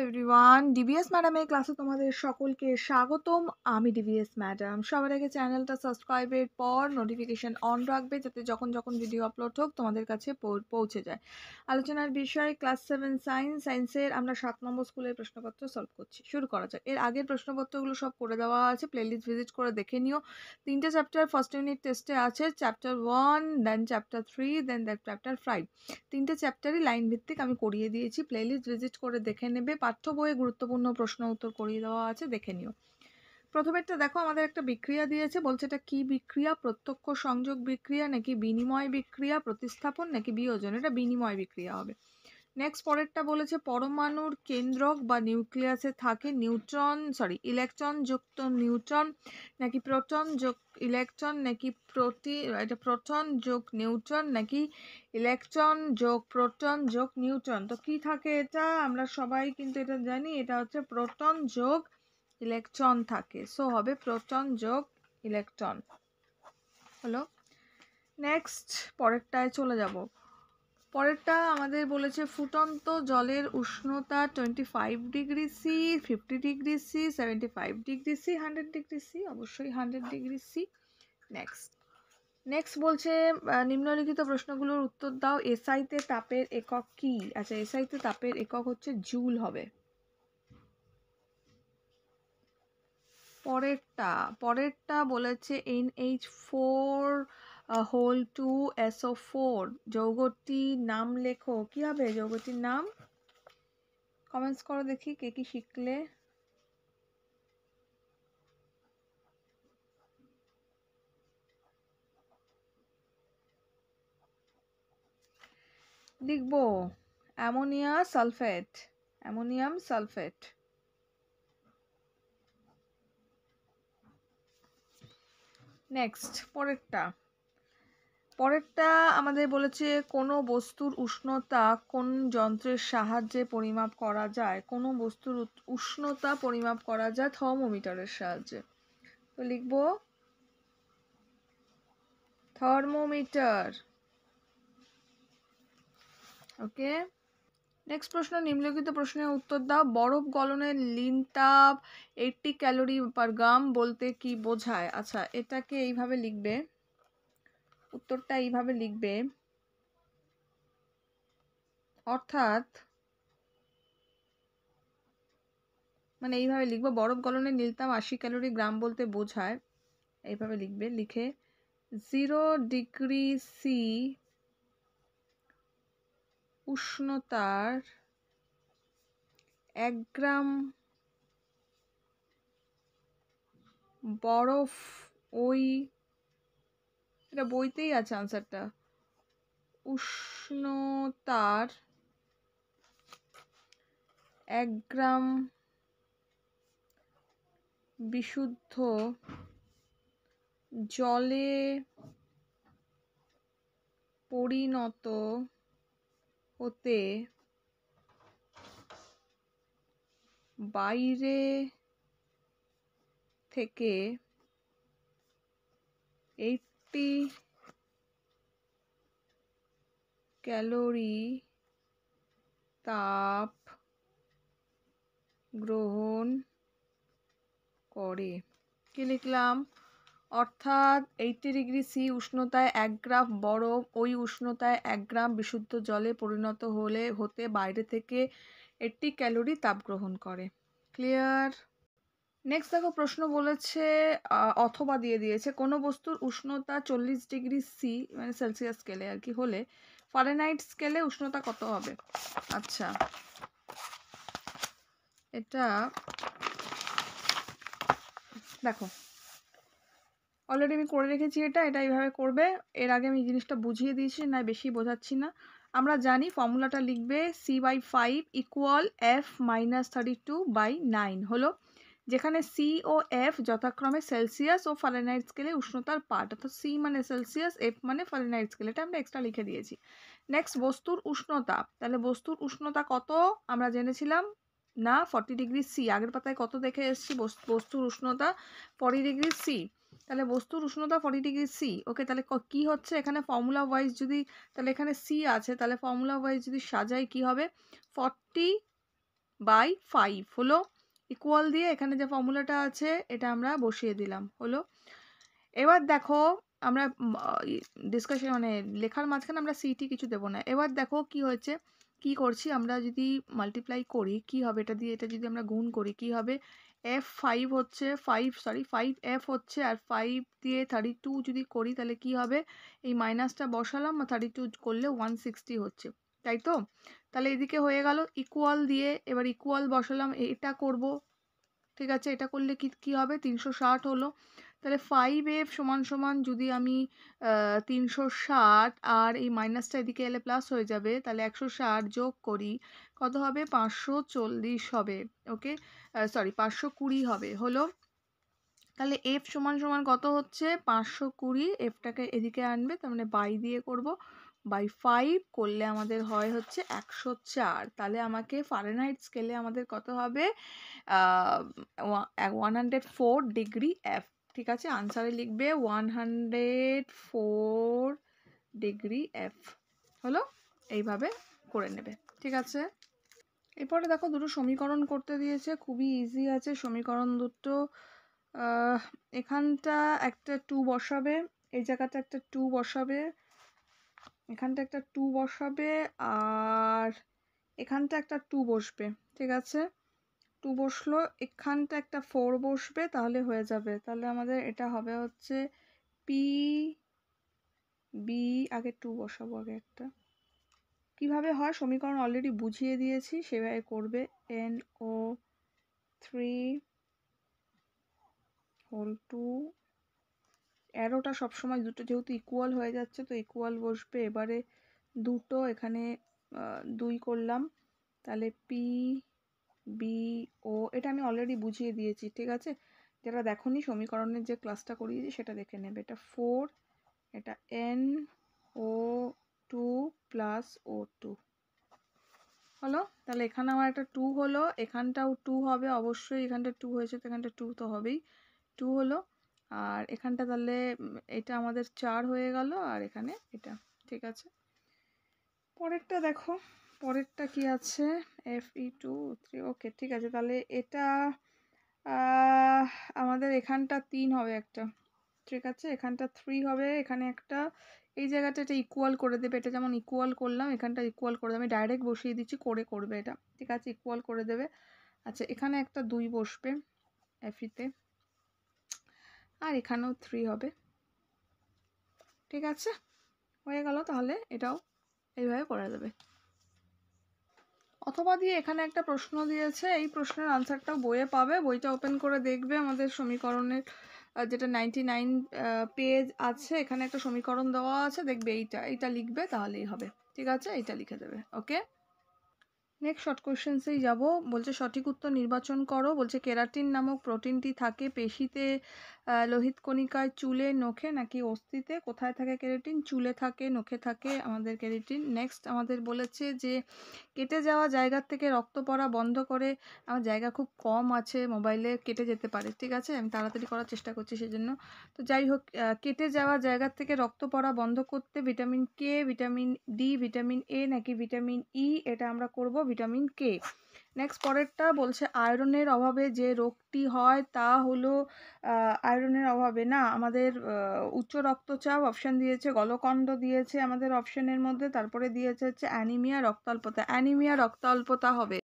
Everyone, DVS ম্যাডামের ক্লাসে তোমাদের সকলকে স্বাগতম। আমি ডিভিএস ম্যাডাম। সবার আগে চ্যানেলটা সাবস্ক্রাইবের পর নোটিফিকেশন অন রাখবে, যাতে যখন যখন ভিডিও আপলোড হোক তোমাদের কাছে পৌঁছে যায়। আলোচনার বিষয় ক্লাস 7 সায়েন্সের আমরা 7 নম্বর স্কুলের প্রশ্নপত্র সলভ করছি। শুরু করা যাক। এর আগের প্রশ্নপত্রগুলো সব করে দেওয়া আছে, প্লেলিস্ট ভিজিট করে দেখে নিও। 3টে চ্যাপ্টার ফার্স্ট ইউনিট টেস্টে আছে, চ্যাপ্টার 1, দেন চ্যাপ্টার 3, দেন চ্যাপ্টার 5। 3টে চ্যাপ্টারই লাইন ভিত্তিক আমি করিয়ে দিয়েছি, প্লেলিস্ট ভিজিট করে দেখে নেবে। পাঠ্য বইয়ে গুরুত্বপূর্ণ প্রশ্ন উত্তর করিয়ে দেওয়া আছে, দেখে নিও। প্রথমেরটা দেখো, আমাদের একটা বিক্রিয়া দিয়েছে, বলছে এটা কি বিক্রিয়া? প্রত্যক্ষ সংযোগ বিক্রিয়া নাকি বিনিময় বিক্রিয়া, প্রতিস্থাপন নাকি বিয়োজন? এটা বিনিময় বিক্রিয়া হবে। নেক্সট পরেরটা বলেছে পরমাণুর কেন্দ্রক বা নিউক্লিয়াসে থাকে ইলেকট্রন যুক্ত নিউট্রন নাকি প্রোটন যোগ ইলেকট্রন নাকি এটা প্রোটন যোগ নিউট্রন নাকি ইলেকট্রন যোগ প্রোটন যোগ নিউট্রন। তো কি থাকে এটা? আমরা সবাই কিন্তু এটা জানি, এটা হচ্ছে প্রোটন যোগ ইলেকট্রন থাকে। সো হবে প্রোটন যোগ ইলেকট্রন। হলো। নেক্সট পরেরটায় চলে যাব। পরেরটা আমাদের বলেছে ফুটন্ত জলের উষ্ণতা 25 degree C, 50 degree C, 75 degree C, 100 degree C, অবশ্যই 100 ডিগ্রি সি। নেক্সট বলছে নিম্নলিখিত প্রশ্নগুলোর উত্তর দাও। এসআইতে তাপের একক কি? আচ্ছা, এসআইতে তাপের একক হচ্ছে জুল হবে। পরেরটা বলেছে NH4 হোল 2 SO4 যৌগটির নাম লেখো। কি হবে যৌগটির নাম? কমেন্টস করো দেখি কে কি শিখলে। লিখবো অ্যামোনিয়াম সালফেট। নেক্সট পরেরটা আমাদের বলেছে কোনো বস্তুর উষ্ণতা কোন যন্ত্রের সাহায্যে পরিমাপ করা যায়? কোনো বস্তুর উষ্ণতা পরিমাপ করা যায় থার্মোমিটারের সাহায্যে। তো লিখবো থার্মোমিটার। ওকে। নেক্সট প্রশ্ন, নিম্নলিখিত প্রশ্নের উত্তর দাও। বরফ গলনের লিন তাপ 80 ক্যালোরি পার গ্রাম বলতে কি বোঝায়? আচ্ছা, এটাকে এইভাবে লিখবে, উত্তরটা এইভাবে লিখবে, অর্থাৎ মানে এইভাবে লিখবো, বরফ গলনের নীলতাপ 80 ক্যালোরি গ্রাম বলতে বোঝায়। এইভাবে লিখবে, লিখে 0 ডিগ্রি সি উষ্ণতার 1 গ্রাম বরফ, ওই এটা বইতেই আছে আনসারটা, উষ্ণতার 1 গ্রাম বিশুদ্ধ জলে পরিণত হতে বাইরে থেকে 80 ক্যালোরি তাপ গ্রহণ করে। কি লিখলাম? অর্থাৎ 80 ডিগ্রি সি উষ্ণতায় 1 গ্রাম বরফ ওই উষ্ণতায় 1 গ্রাম বিশুদ্ধ জলে পরিণত হতে বাইরে থেকে 80 ক্যালোরি তাপ গ্রহণ করে। ক্লিয়ার? নেক্সট দেখো, প্রশ্ন বলেছে অথবা দিয়ে দিয়েছে কোনো বস্তুর উষ্ণতা 40 ডিগ্রি সি মানে সেলসিয়াস স্কেলে আর কি হলে ফারেনহাইট স্কেলে উষ্ণতা কত হবে? আচ্ছা, এটা দেখো অলরেডি আমি করে রেখেছি, এটা এইভাবে করবে। এর আগে আমি জিনিসটা বুঝিয়ে দিয়েছি, না বেশি বোঝাচ্ছি না। আমরা জানি ফর্মুলাটা লিখবে C/5 ইকুয়াল F-32/9 হলো, যেখানে সি ও এফ যথাক্রমে সেলসিয়াস ও ফারেনহাইট স্কেলে উষ্ণতার পার্ট, অর্থাৎ সি মানে সেলসিয়াস, এফ মানে ফারেনহাইট স্কেল, এটা আমরা এক্সট্রা লিখে দিয়েছি। নেক্সট বস্তুর উষ্ণতা, তাহলে বস্তুর উষ্ণতা কত আমরা জেনেছিলাম না? 40 ডিগ্রি সি। আগের পাতায় কত দেখে এসেছি? বস্তুর উষ্ণতা 40 ডিগ্রি সি। তাহলে বস্তুর উষ্ণতা 40 ডিগ্রি সি। ওকে, তাহলে কি হচ্ছে এখানে ফর্মুলা ওয়াইজ যদি, তাহলে এখানে সি আছে, তাহলে ফর্মুলা ওয়াইজ যদি সাজাই কি হবে? 40 বাই 5 হলো। ইকুয়াল দিয়ে এখানে যে ফর্মুলাটা আছে এটা আমরা বসিয়ে দিলাম, হলো। এবার দেখো আমরা ডিসকাশন মানে লেখার মাঝখানে আমরা সিটি কিছু দেবো না। এবার দেখো কি হয়েছে, কি করছি আমরা, যদি মাল্টিপ্লাই করি কি হবে, এটা দিয়ে এটা যদি আমরা গুণ করি কি হবে, F5 হচ্ছে 5F হচ্ছে, আর 5 দিয়ে 32 যদি করি তাহলে কি হবে, এই মাইনাসটা বসালাম, 32 করলে 160 হচ্ছে, তাই তো। তাহলে এদিকে হয়ে গেল ইকুয়াল দিয়ে, এবার ইকুয়াল বসালাম, এটা করব, ঠিক আছে। এটা করলে কি কি হবে, 360 হলো। তাহলে 5F সমান সমান যদি আমি 360 আর এই মাইনাসটা এদিকে এলে প্লাস হয়ে যাবে, তাহলে 160 যোগ করি কত হবে, 540 হবে, ওকে, সরি 520 হবে, হলো। তাহলে এফ সমান সমান কত হচ্ছে, 520, এফটাকে এদিকে আনবে, তার মানে বাই দিয়ে করব, বাই 5 করলে আমাদের হয় হচ্ছে 104। তাহলে আমাকে ফারেনহাইট স্কেলে আমাদের কত হবে, 104 ডিগ্রি এফ, ঠিক আছে। আনসারে লিখবে 104 ডিগ্রি এফ, হলো। এইভাবে করে নেবে, ঠিক আছে। এরপরে দেখো দুটো সমীকরণ করতে দিয়েছে, খুবই ইজি আছে সমীকরণ দুটো। এখানটা একটা 2 বসাবে, এই জায়গাটা একটা 2 বসাবে, এখানটা একটা 2 বসাবে, আর এখানটা একটা 2 বসবে, ঠিক আছে। 2 বসলো, এখানটা একটা 4 বসবে, তাহলে হয়ে যাবে। তাহলে আমাদের এটা হবে হচ্ছে পি বি, আগে 2 বসাবো, আগে একটা, কিভাবে হয় সমীকরণ অলরেডি বুঝিয়ে দিয়েছি, সেভাবে করবে। NO3 হোল 2, অ্যারোটা সবসময় দুটো যেহেতু ইকুয়াল হয়ে যাচ্ছে তো ইকুয়াল বসবে। এবারে দুটো এখানে 2 করলাম, তাহলে পি বি ও, এটা আমি অলরেডি বুঝিয়ে দিয়েছি, ঠিক আছে। যারা দেখোনি সমীকরণের যে ক্লাসটা করিয়েছি সেটা দেখে নেবে। এটা 4, এটা NO2 প্লাস O2, হলো। তাহলে এখানে আমার একটা 2 হলো, এখানটাও 2 হবে অবশ্যই, এখানটা 2 হয়েছে তো এখানটা 2 তো হবেই, 2 হলো। আর এখানটা তাহলে এটা আমাদের 4 হয়ে গেল, আর এখানে এটা, ঠিক আছে। পরেরটা দেখো, পরেরটা কি আছে, FE2 3, ওকে, ঠিক আছে। তাহলে এটা আমাদের এখানটা 3 হবে একটা, ঠিক আছে, এখানটা 3 হবে, এখানে একটা, এই জায়গাটা এটা ইকুয়াল করে দেবে, এটা যেমন ইকুয়াল করলাম এখানটা ইকুয়াল করে দেবে, আমি ডাইরেক্ট বসিয়ে দিচ্ছি, করে করবে এটা, ঠিক আছে, ইকুয়াল করে দেবে। আচ্ছা এখানে একটা 2 বসবে FE-তে, আর এখানেও 3 হবে, ঠিক আছে, হয়ে গেল। তাহলে এটাও এইভাবে করা যাবে। অথবা দিয়ে এখানে একটা প্রশ্ন দিয়েছে, এই প্রশ্নের আনসারটাও বইয়ে পাবে, বইটা ওপেন করে দেখবে, আমাদের সমীকরণের যেটা 99 পেজ আছে, এখানে একটা সমীকরণ দেওয়া আছে, দেখবে এইটা লিখবে তাহলেই হবে, ঠিক আছে, এইটা লিখে দেবে, ওকে। নেক্সট শর্ট কোয়েশ্চেন্সেই যাব, বলছে সঠিক উত্তর নির্বাচন করো। বলছে কেরাটিন নামক প্রোটিনটি থাকে পেশিতে, লোহিত কণিকায়, চুলে, নখে নাকি অস্থিতে। কোথায় থাকে কেরাটিন, চুলে থাকে, নখে থাকে আমাদের কেরাটিন। নেক্সট আমাদের বলেছে যে কেটে যাওয়া জায়গার থেকে রক্ত পড়া বন্ধ করে, আমার জায়গা খুব কম আছে, মোবাইলে কেটে যেতে পারে, ঠিক আছে, আমি তাড়াতাড়ি করার চেষ্টা করছি সেজন্য। তো যাই হোক, কেটে যাওয়া জায়গার থেকে রক্ত পড়া বন্ধ করতে vitamin K, vitamin D, vitamin A নাকি ভিটামিন ই, এটা আমরা করব ভিটামিন কে। নেক্সট পরেরটা বলছে আয়রনের অভাবে যে রোগটি হয় তা হলো, আয়রনের অভাবে না, আমাদের উচ্চ রক্তচাপ অপশান দিয়েছে, গলকণ্ড দিয়েছে আমাদের অপশানের মধ্যে, তারপরে দিয়েছে হচ্ছে অ্যানিমিয়া, রক্তাল্পতা। অ্যানিমিয়া রক্তাল্পতা হবে।